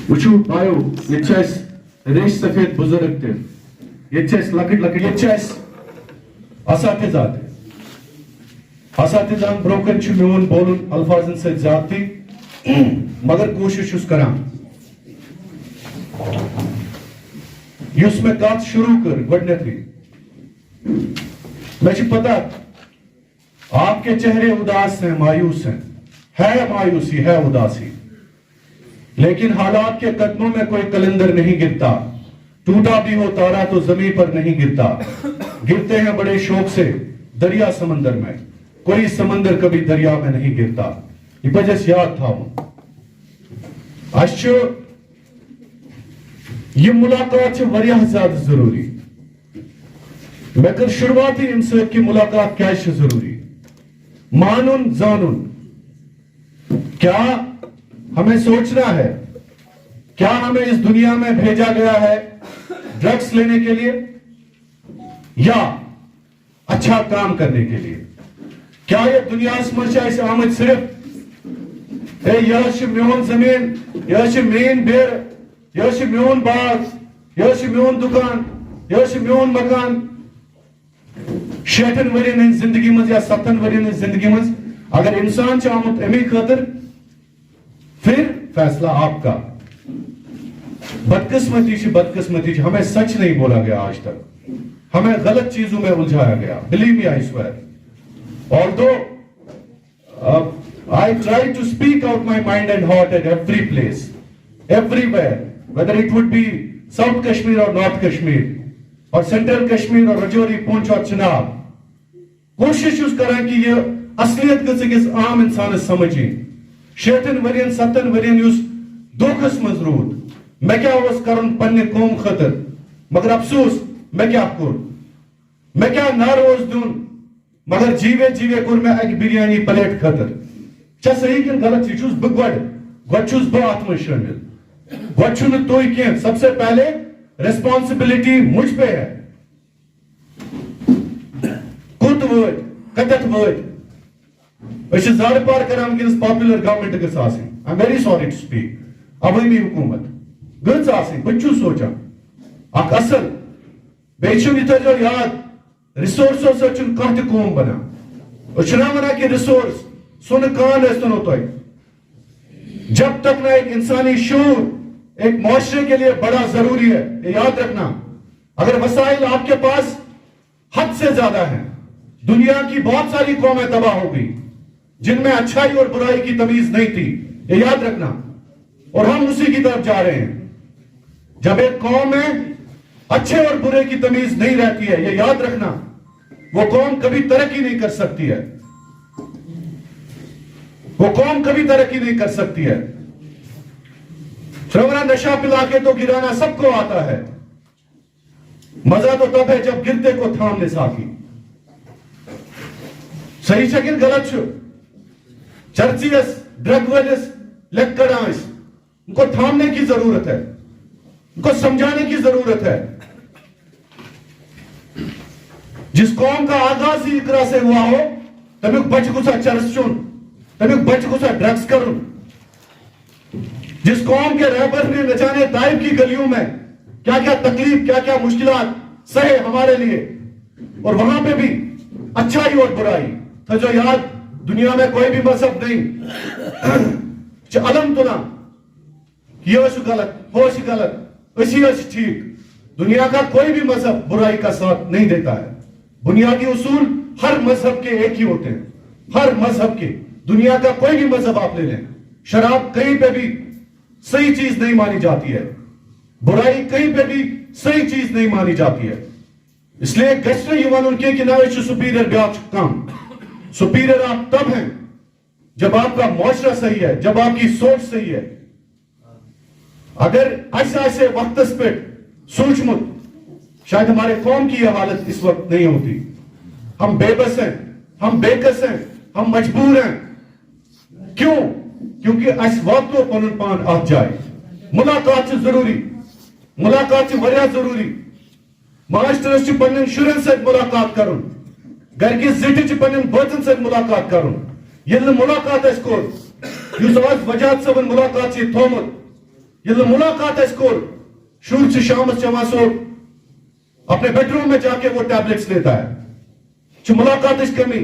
وچھو بایو یہ چیس ریش سفید بزرگ تے یہ چیس لکٹ لکٹ یہ چیس اساتذہ تے اساتذان بروکن چھ میون بولن الفاظن سے زیادتی مگر کوشش چھس کران یس میں کات شروع کر گۄڈنیتھٕے میں چھ پتہ آپ کے چہرے اداس ہیں مایوس ہیں ہے مایوسی ہے اداسی لیکن حالات کے قدموں میں کوئی کلندر نہیں گرتا ٹوٹا بھی ہو تارا تو زمین پر نہیں گرتا گرتے ہیں بڑے شوق سے دریا سمندر میں کوئی سمندر کبھی دریا میں نہیں گرتا یہ وجہ سے یاد تھا اچھو یہ ملاقات ہے وریاہ زیادہ ضروری میں کر شروعاتی انسان کی ملاقات کیا ہے ضروری مانن زانن کیا ہمیں سوچنا ہے کیا ہمیں اس دنیا میں بھیجا گیا ہے ڈرگس لینے کے لیے یا اچھا کام کرنے کے لیے کیا یہ دنیا اس آمد صرف یہ میون زمین یہ مین بیر یہ میون باغ یہ میون دکان یہ میون مکان 60 ورین ہند زندگی مز یا 70 ورین ہند زندگی مز اگر انسان آمد امی خاطر پھر فیصلہ آپ کا بدقسمتی ہمیں سچ نہیں بولا گیا آج تک ہمیں غلط چیزوں میں الجھایا گیا believe me I swear although I try to speak out my mind and heart at every place everywhere whether it would be South Kashmir or North Kashmir or Central Kashmir or Rajouri Poonch or Chenab کوشش اس کریں کہ یہ اصلیت گژھِ عام انسان سمجھیں 60 ورین 70 ورین اس دھوکس مز رود میں کیا اس کرن پنہ قوم خاطر مگر افسوس میں کیا کور میں کیا ناروز دون مگر جیوے کور میں ایک بریانی پلیٹ خاطر چا صحیح کن غلط چیز چھس گوڑ چھس بہ ات من شامل گوڑ چھن توئی کین سب سے پہلے ریسپانسبلٹی مجھ پہ ہے کت وٲتۍ کتت وٲتۍ أسۍ چھِ زارٕ پار کران وٕنکیٚنس پاپولر گورمنٹ گٔژھ آسٕنۍ I am very sorry to speak عوٲمی حکومت گٔژھ آسٕنۍ بہٕ تہِ چھُس سونٛچان اکھ اصل بیٚیہِ چھُم یہِ تھٲیزیو یاد رِسورسو سۭتۍ چھُنہٕ کانٛہہ تہِ قوم بنان أسۍ چھِنا وَنان کہِ رِسورس سونہٕ کان ٲسۍتنو تۄہہِ جب تک نہ ایک انسانی شعور ایک معاشرے کے لیے بڑا ضروری ہے یہ یاد رکھنا اگر وسائل آپ کے پاس حد سے زیادہ ہیں دنیا کی بہت ساری قومیں تباہ ہو گئی جن میں اچھائی اور برائی کی تمیز نہیں تھی یہ یاد رکھنا اور ہم اسی کی طرف جا رہے ہیں جب ایک قوم میں اچھے اور برے کی تمیز نہیں رہتی ہے یہ یاد رکھنا وہ قوم کبھی ترقی نہیں کر سکتی ہے وہ قوم کبھی ترقی نہیں کر سکتی ہے سرورا نشہ پلا کے تو گرانا سب کو آتا ہے مزہ تو تب ہے جب گرتے کو تھام لے ساکی صحیح چکن غلط چھو چرچیس ڈرگ ولس لیکڑانس ان کو تھامنے کی ضرورت ہے ان کو سمجھانے کی ضرورت ہے جس قوم کا آغاز ہی اقرا سے ہوا ہو تمیک بچ گسا چرس چون تمیک بچ گسا ڈرگس کرن جس قوم کے رہبر نے نچانے طائب کی گلیوں میں کیا کیا تکلیف کیا کیا مشکلات سہے ہمارے لیے اور وہاں پہ بھی اچھائی اور برائی تو جو یاد دنیا میں کوئی بھی مذہب نہیں علم تلا یہ غلط ہوش غلط اسی ٹھیک دنیا کا کوئی بھی مذہب برائی کا ساتھ نہیں دیتا ہے بنیادی اصول ہر مذہب کے ایک ہی ہوتے ہیں ہر مذہب کے دنیا کا کوئی بھی مذہب آپ لے لیں شراب کہیں پہ بھی صحیح چیز نہیں مانی جاتی ہے برائی کہیں پہ بھی صحیح چیز نہیں مانی جاتی ہے اس لیے گشت یوان ان کے کنارے سپیریئر بیاچ کام سپیریئر آپ تب ہیں جب آپ کا معاشرہ صحیح ہے جب آپ کی سوچ صحیح ہے اگر ایسے وقت پہ سوچمت شاید ہمارے قوم کی یہ حالت اس وقت نہیں ہوتی ہم بے بس ہیں ہم بے کس ہیں ہم مجبور ہیں کیوں کیونکہ اس وقت کو پنن پان آت جائے ملاقات سے ضروری ملاقات سے وریاہ ضروری معاشرس چھ پنن شرن سے ملاقات کرن گھر کی زٹھ چھ پنن بچن سے ملاقات کرن یل ملاقات اس کو یُس آز وجاد صٲبن مُلاقات چھِ تھومُت ییٚلہِ مُلاقات آسہِ کوٚر شُر چھِ شامس چٮ۪وان سُہ اپنے بیڈ روم میں جا کے وہ ٹیبلٹس لیتا ہے چھِ مُلاقاتٕچ کمی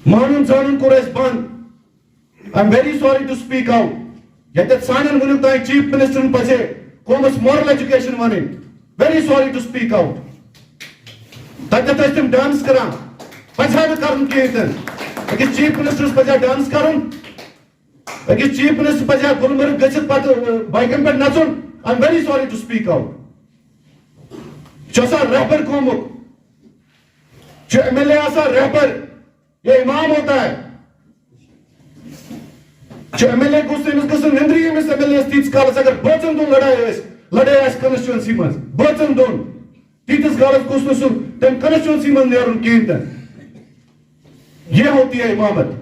مانُن زانُن کوٚر اَسہِ بنٛد I am very sorry to speak out ییٚتٮ۪تھ سانٮ۪ن وٕنیُک تام چیف منسٹرن پزے قومس مارل ایجوکیشن ونٕنۍ very sorry to speak out تتٮ۪تھ ٲسۍ تِم ڈانس کران پزہا نہٕ کرُن کِہیٖنۍ تہِ نہٕ أکِس چیف منسٹرس پزہا ڈانس کرُن أکِس چیف منسٹر پزہا گُلمرگ گٔژھِتھ پتہٕ بایکن پٮ۪ٹھ نژُن I am very sorry to speak out چھُ آسان رہبر قومُک چھُ ایم ایل اے آسان رہبر یہ امام ہوتا ہے چھُ ایم ایل اے گوٚژھ نہٕ أمِس گژھُن نِندرٕے أمِس ایم ایل اے یس تیٖتِس کالس اگر بٲژن دۄن لڑٲے آسہِ کنسٹچوینسی منٛز بٲژن دۄن تیٖتِس کالس گوٚژھ نہٕ سُہ تمہِ کنسٹچوینسی منٛز نیرُن کِہیٖنۍ تہِ یہ ہوتی ہے امامت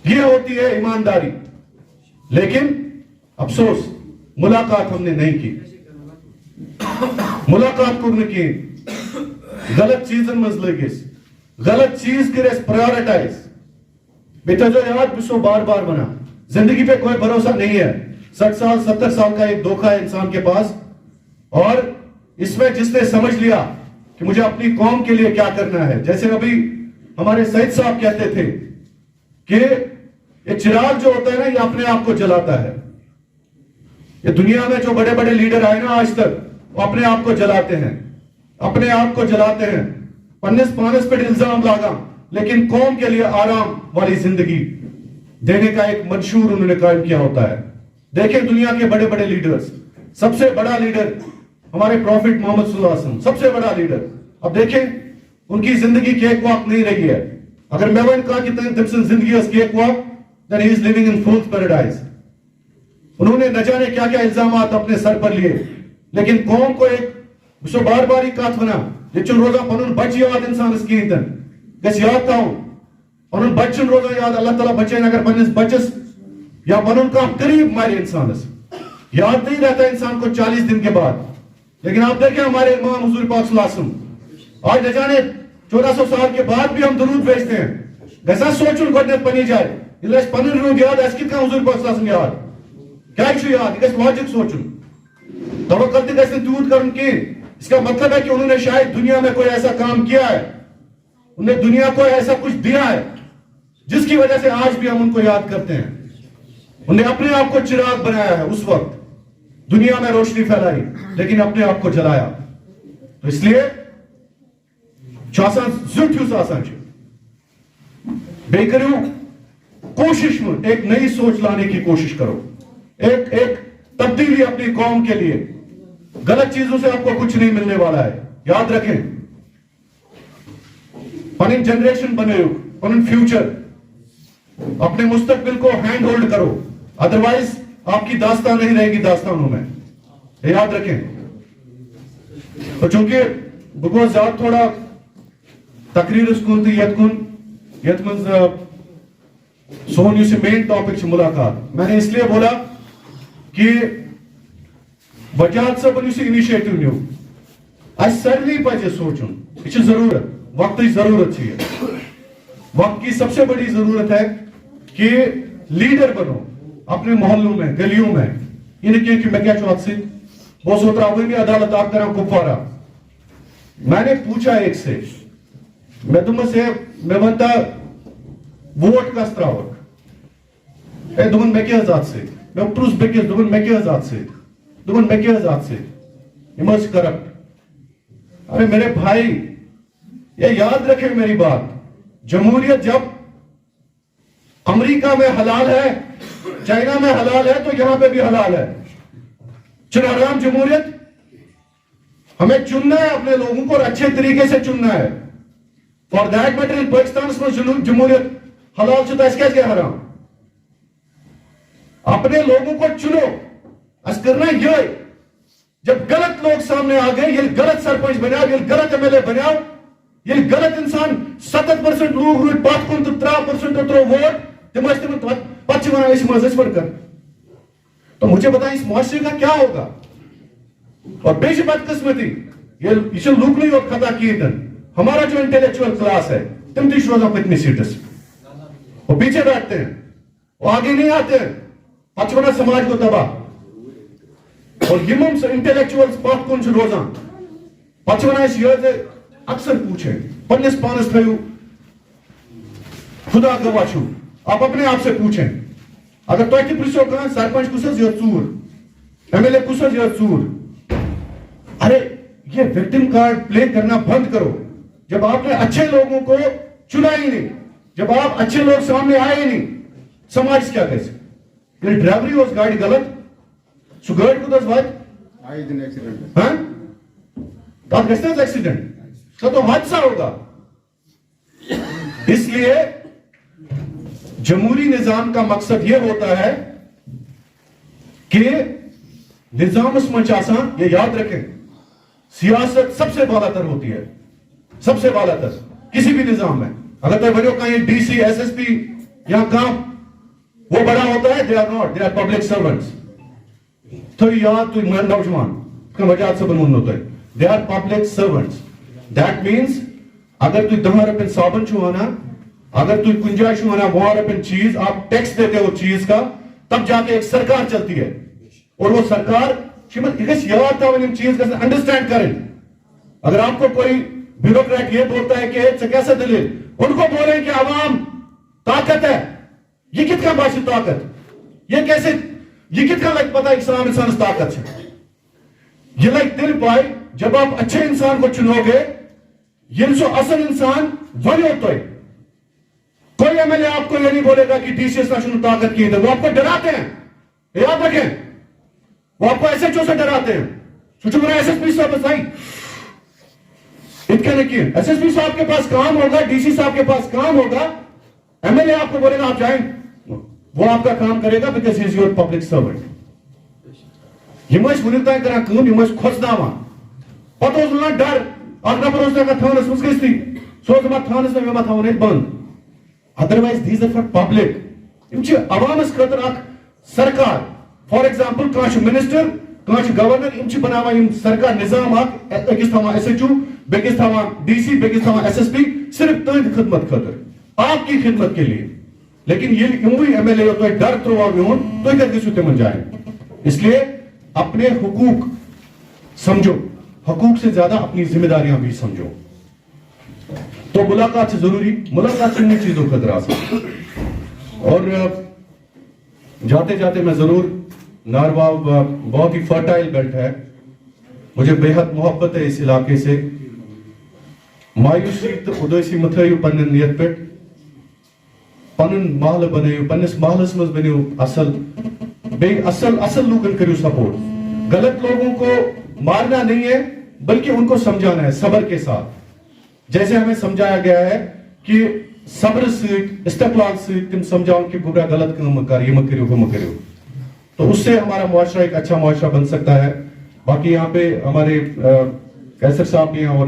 یہ ہوتی ہے ایمانداری لیکن افسوس ملاقات ہم نے نہیں کی ملاقات کوٚر نہٕ کِہیٖنۍ غلط چیٖزن منٛز لٔگۍ أسۍ غلط چیٖز کٔرۍ اَسہِ پرایورٹائز بیٚیہِ تھٲیزیو یاد بہٕ چھُسو بار بار ونان زندگی پہ کوئی بھروسہ نہیں ہے 60 سال 70 سال کا ایک دھوکہ ہے انسان کے پاس اور اس میں جس نے سمجھ لیا کہ مجھے اپنی قوم کے لیے کیا کرنا ہے جیسے ابھی ہمارے سعید صاحب کہتے تھے کہ یہ چراغ جو ہوتا ہے نا یہ اپنے آپ کو جلاتا ہے یہ دنیا میں جو بڑے بڑے لیڈر آئے نا آج تک وہ اپنے آپ کو جلاتے ہیں اپنے آپ کو جلاتے ہیں پنس پانس پہ الزام لاگا لیکن قوم کے لیے آرام والی زندگی دینے کا ایک منشور انہوں نے قائم کیا ہوتا ہے دیکھیں دنیا کے بڑے بڑے لیڈرز سب سے بڑا لیڈر ہمارے پروفٹ محمد صلی اللہ علیہ وسلم سب سے بڑا لیڈر اب دیکھیں ان کی زندگی کیک واک نہیں رہی ہے اگر میں وہ ان کہا کہ تم سے زندگی اس cake walk then he is living in fool's paradise انہوں نے نہ جانے کیا کیا الزامات اپنے سر پر لیے لیکن قوم کو ایک سو بار بار ہی کات بنا یہ چن روزہ پنن بچ یاد انسان اس کی تن گس یاد تھاؤں پنن بچن روزہ یاد اللہ تعالیٰ بچے اگر پنس بچس یا پنن کام قریب مارے انسانس یاد نہیں رہتا انسان کو 40 دن کے بعد لیکن آپ دیکھیں ہمارے امام حضور پاک صلی اللہ علیہ وسلم آج نہ جانے 1400 سال کے بعد بھی ہم درود بھیجتے ہیں گژھا سوچن گۄڈنیٚتھ پننہِ جایہِ ییٚلہِ اَسہِ پنُن روٗد یاد اَسہِ کِتھ کٔنۍ حضور پاک صلی اللہ علیہ وسلم یاد کیٛازِ چھُ یاد یہِ گژھِ لاجِک سوچُن توکل تہِ گژھِ نہٕ تیوٗت کرُن کِہیٖنۍ اس کا مطلب ہے کہ انہوں نے شاید دنیا میں کوئی ایسا کام کیا ہے انہوں نے دنیا کو ایسا کچھ دیا ہے جس کی وجہ سے آج بھی ہم ان کو یاد کرتے ہیں انہوں نے اپنے آپ کو چراغ بنایا ہے اس وقت دنیا میں روشنی پھیلائی لیکن اپنے آپ کو جلایا تو اس لیے زیُٹھ یُس آسان چھُ بیٚیہِ کٔرِو کوشش میں ایک نئی سوچ لانے کی کوشش کرو ایک تبدیلی اپنی قوم کے لیے غلط چیزوں سے آپ کو کچھ نہیں ملنے والا ہے یاد رکھیں پنن جنریشن بناؤ پنن فیوچر اپنے مستقبل کو ہینڈ ہولڈ کرو ادروائز آپ کی داستان نہیں رہے گی داستانوں میں یاد رکھیں تو چونکہ بہت زیادہ تھوڑا تقریر اس کن تھی یت منز سون یہ مین ٹاپک ملاقات میں نے اس لیے بولا کہ وجاد صاحب اس انیشیٹو نیو اس سارے پزِ سوچن یہ ضرورت وقت کی ضرورت ہے وقت کی سب سے بڑی ضرورت ہے کہ لیڈر بنو اپنے محلوں میں گلیوں میں یہ نہیں کہ میں کیا چاہتا سی وہ سوترا عوامی عدالت آپ کرا کپوارا میں نے پوچھا ایک سے میں تم سے میں بنتا ووٹ کس تراوک اے دون میں کیا ذات سے میں پروس بکیس دون میں کیا ذات سے دون میں کیا ذات سے امرس کرپٹ ارے میرے بھائی یہ یاد رکھیں میری بات جمہوریت جب امریکہ میں حلال ہے چائنا میں حلال ہے تو یہاں پہ بھی حلال ہے چنارام جمہوریت ہمیں چننا ہے اپنے لوگوں کو اور اچھے طریقے سے چننا ہے فار دیٹ میٹر ان پاکستان میں جمہوریت حلال چھتا اس کیسے حرام اپنے لوگوں کو چنو اس کرنا یہ جب غلط لوگ سامنے آ گئے یہ غلط سرپنچ بناو یہ غلط ایم ایل اے بناو یہ غلط انسان 70% لوگ روٹ پات کن تو 3% ترو ووٹ تم پچھ ونا اس مزہ پر کر تو مجھے بتائیں اس معاشرے کا کیا ہوگا اور بے بدقسمتی یہ لوگ نہیں اور خطا کیے دن ہمارا جو انٹیلیکچوئل کلاس ہے تم تیش روزان پتنی سیٹس وہ پیچھے بیٹھتے ہیں وہ آگے نہیں آتے ہیں پچونا سماج کو تباہ اور یمم سے انٹیلیکچوالز پات کن چھ روزان پچونا اس یہ اکثر پوچھیں پنس پانس تھیو خدا گواہ چھو آپ اپنے آپ سے پوچھیں اگر تو ایک پرسو کہاں سرپنچ کسز یا چور ایم ایل اے کسز یا چور ارے یہ وکٹم کارڈ پلے کرنا بند کرو جب آپ نے اچھے لوگوں کو چنا ہی نہیں جب آپ اچھے لوگ سامنے آئے ہی نہیں سماج کیا کہے یہ ڈرائیوری اس گاڑی غلط سو گاڑی کو دس بات آئی دن ایکسیڈنٹ ہاں تو کہتے ہیں ایکسیڈنٹ تو حادثہ ہوگا اس لیے جمہوری نظام کا مقصد یہ ہوتا ہے کہ نظام اس منچ آسان یہ یاد رکھیں سیاست سب سے بالا تر ہوتی ہے سب سے بالا تر کسی بھی نظام میں اگر تو بڑھو کہیں D C S S P یا کام وہ بڑا ہوتا ہے they are not they are public servants تو یاد تو نوجوان کا وجہ سے بنون ہوتا ہے they are public servants that means اگر تو 10 روپے صابن چھوانا اگر تو گنجائش ہونا وہ رپن چیز آپ ٹیکس دیتے ہو چیز کا تب جا کے ایک سرکار چلتی ہے اور وہ سرکار شمت اگس یاد تھا ان چیز کا انڈرسٹینڈ کریں اگر آپ کو کوئی بیوروکریٹ یہ بولتا ہے کہ کیسے دلیل ان کو بولیں کہ عوام طاقت ہے یہ کت کا باشی طاقت یہ کیسے یہ کت کا لگ پتا اسلام انسان طاقت ہے یہ لگ دل پائے جب آپ اچھے انسان کو چنو گے یہ سو اصل انسان ولی ہوتا ہے کوئی ایم ایل اے آپ کو یہ نہیں بولے گا کہ ڈی سی ایس ناشن طاقت کی ہے وہ آپ کو ڈراتے ہیں یاد رکھیں وہ آپ کو ایس ایچ او سے ڈراتے ہیں سوچو میرا ایس ایس پی صاحب بتائی اتکا نہیں کیے ایس ایس پی صاحب کے پاس کام ہوگا ڈی سی صاحب کے پاس کام ہوگا ایم ایل اے آپ کو بولے گا آپ جائیں وہ آپ کا کام کرے گا because he is your public servant یہ مجھ ونیتائیں کرا کام یہ مجھ کھوچ داما پتہ اس لنا ڈر اگر پر اس نے کہا تھانس اس کس تھی سوز ما تھانس نے میں تھانے بند otherwise these are for public یم چھ عوام اس خاطر اخ سرکار فار ایگزامپل کانچ منسٹر کانچ گورنر یم چھ بناوا یم سرکار نظام اخ اکس تھاوا ایس ایچ او بیکس تھاوا ڈی سی بیکس تھاوا ایس ایس پی صرف تہند خدمت خاطر آپ کی خدمت کے لیے لیکن یہ یموی ایم ایل اے تو ڈر تروا بیون تو کر گسو تمن جائیں اس لیے اپنے حقوق سمجھو حقوق سے زیادہ اپنی ذمہ داریاں بھی سمجھو تو ملاقات سے ضروری ملاقات سے ان چیزوں کا دراز اور جاتے جاتے میں ضرور ناروا بہت ہی فرٹائل بیلٹ ہے مجھے بے حد محبت ہے اس علاقے سے مایوسی تو ادیسی متھیو پنن نیت پہ پنن محل بنیو پنس محلس مز بنیو اصل بے اصل لوگن کریو سپورٹ غلط لوگوں کو مارنا نہیں ہے بلکہ ان کو سمجھانا ہے صبر کے ساتھ جیسے ہمیں سمجھایا گیا ہے کہ صبر سے استقلال سے تم سمجھاؤ کہ گبرا غلط کام کر یہ مت کریو تو اس سے ہمارا معاشرہ ایک اچھا معاشرہ بن سکتا ہے باقی یہاں پہ ہمارے کیسر صاحب بھی ہیں اور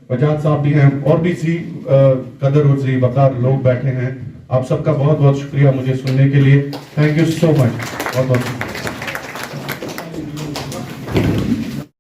وجاد صاحب بھی ہیں اور بھی سی قدر اور سی وقار لوگ بیٹھے ہیں آپ سب کا بہت بہت شکریہ مجھے سننے کے لیے تھینک یو سو مچ بہت بہت شکریہ